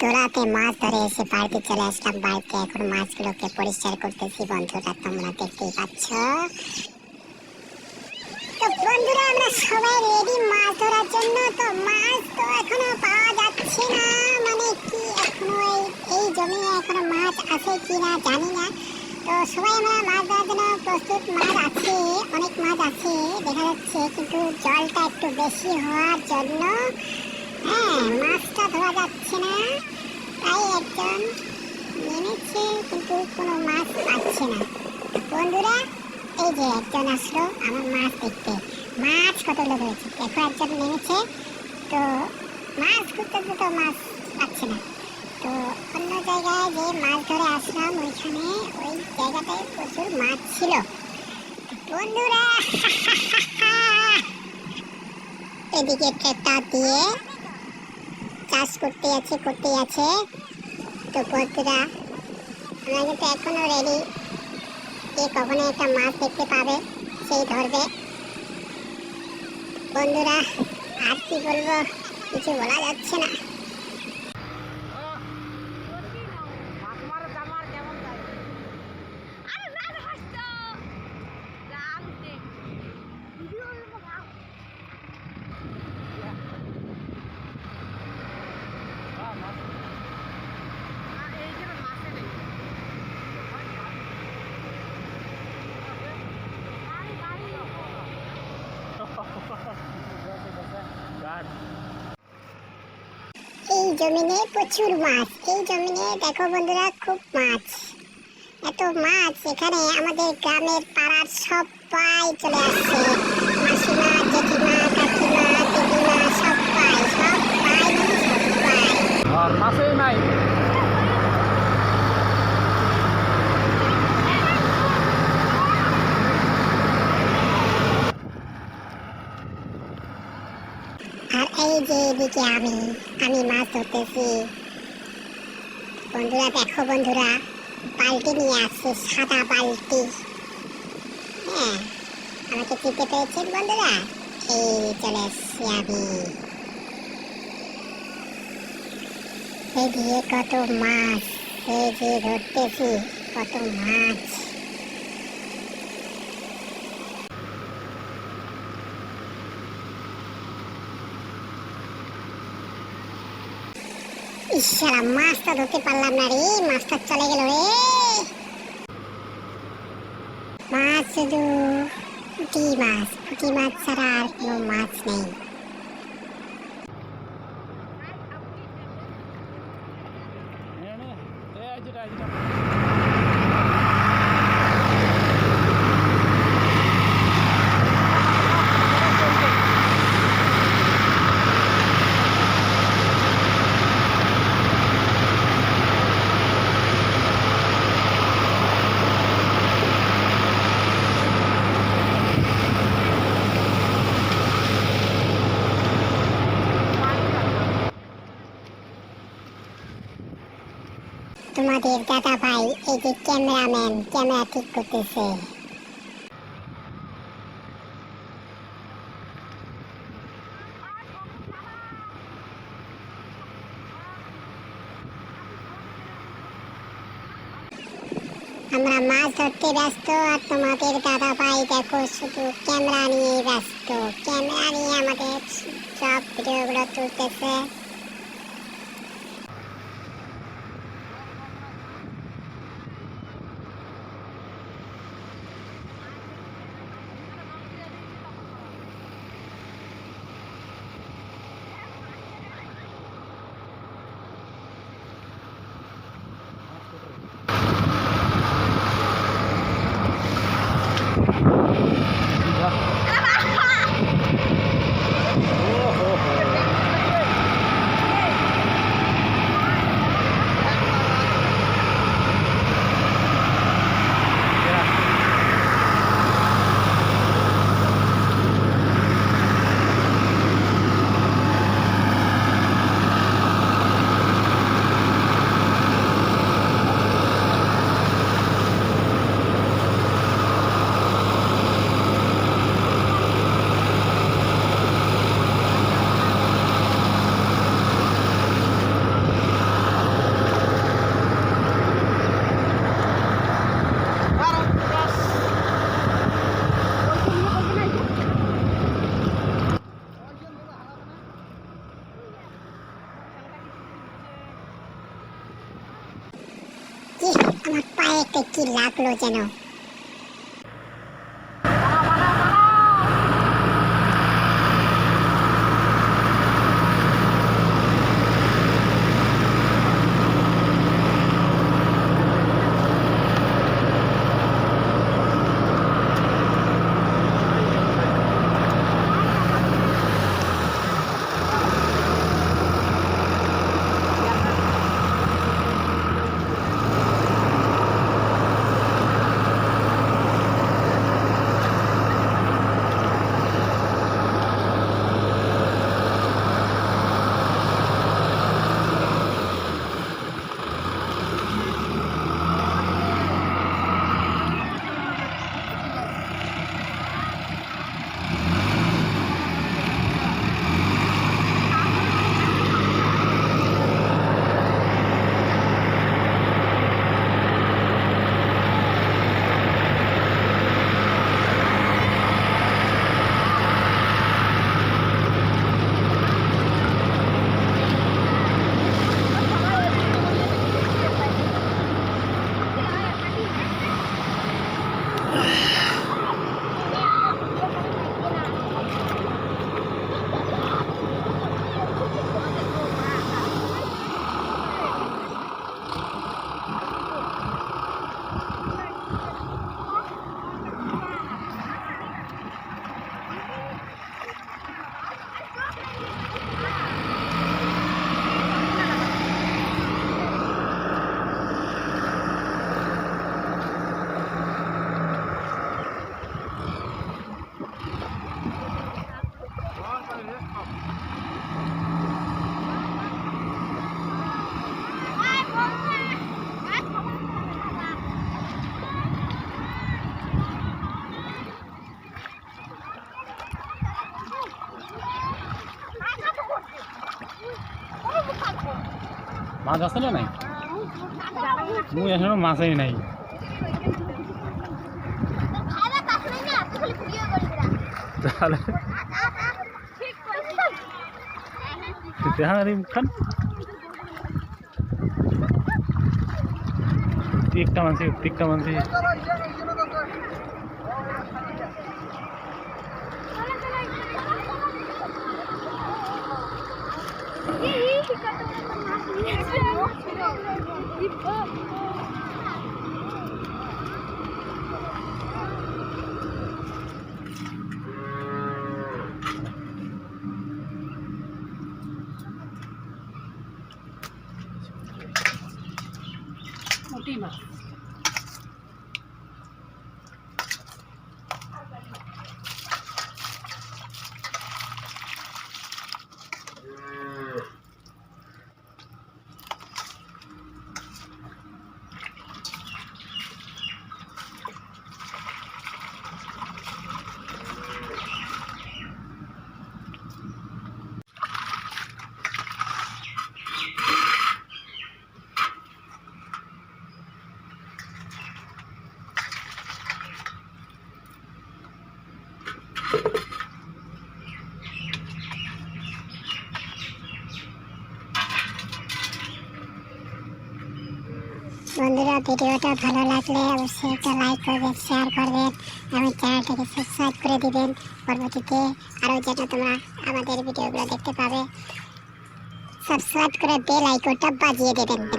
তোরাতে মাছ ধরে এসে বাড়িতে চলে আসলাম। বাড়িতে এখন মাছগুলোকে পরিষ্কার করতেছি বন্ধুরা, তোমরা দেখতেই পাচ্ছ। তো বন্ধুরা আমরা সবাই রেডি মাছ ধরার জন্য। তো মাছ তো এখনো পাওয়া যাচ্ছে না, মানে কি এখনো এই জমি এখনো মাছ আছে কিনা জানি না। তো সবাই আমরা মাছ ধরার জন্য প্রস্তুত। মাছ আছে, অনেক মাছ আছে দেখা যাচ্ছে, কিন্তু জলটা একটু বেশি হওয়ার জন্য মাছটা ধরা যাচ্ছে না। তাই একজন নেমেছে কিন্তু কোনো মাছ পাচ্ছে না। বন্ধুরা এই যে একজন আসলো আমার মাছ দেখতে। মাছ কতগুলো ধরেছে দেখো, একজন নেমেছে তো মাছ খুঁজতে তো মাছ পাচ্ছে না। তো অন্য জায়গায় যে মাছ ধরে আসলাম ওইখানে ওই জায়গাটায় প্রচুর মাছ ছিল। বন্ধুরা এদিকে ট্রাক্টর দিয়ে চাষ করতেই আছে। তো বন্ধুরা আমরা কিন্তু এখনো রেডি, যে কখনো একটা মাছ দেখতে পাবে সেই ধরবে। বন্ধুরা আর কি বলবো, কিছু বলা যাচ্ছে না। এই জমিনে প্রচুর মাছ, এই জমিনে দেখো বন্ধুরা খুব মাছ, এত মাছ। এখানে আমাদের গ্রামের পাড়ার সবাই চলে আসছে, মাসিমা, জেঠিমা, কাকিমা, দিদিমা, সবাই আর মাছই নাই। আর এই যে এদিকে আমি মাছ ধরতেছি। বন্ধুরা দেখো বন্ধুরা, বালতি নিয়ে আসছে, সাদা বালতি। হ্যাঁ আমাকে চিনতে পেরেছেন বন্ধুরা, এই চলে এসছি আমি। এদিকে কত মাছ, এই যে ধরতেছি কত মাছ। ইশারা মাছটা ধরতে পারলাম না রে, মাছটা চলে গেল রে। মাছ শুধু পুঁটি মাছ ছাড়া আর কোনো মাছ নেই। তোমাদের দাদা ভাই এই যে ক্যামেরাম্যান, ক্যামেরা ঠিক করতেছে। আমরা মাছ ধরতে ব্যস্ত, আর তোমাদের দাদা ভাই দেখো শুধু ক্যামেরা নিয়ে ব্যস্ত। ক্যামেরা নিয়ে আমাদের সব ভিডিওগুলো তুলতেছে। একটা কি লাগলো যেন। মাছ আছে না নাই? মুই এখনো মাছই নাই। তাহলে মুখখান টিকটা মানছি মোটি মাছ। বন্ধুরা, ভিডিওটা ভালো লাগলে অবশ্যই একটা লাইক করবেন, শেয়ার করবেন এবং চ্যানেলটাকে সাবস্ক্রাইব করে দিবেন। পরবর্তীতে আরও যেন তোমরা আমাদের ভিডিওগুলো দেখতে পাবে, সাবস্ক্রাইব করে বেল আইকনটা বাজিয়ে দেবেন।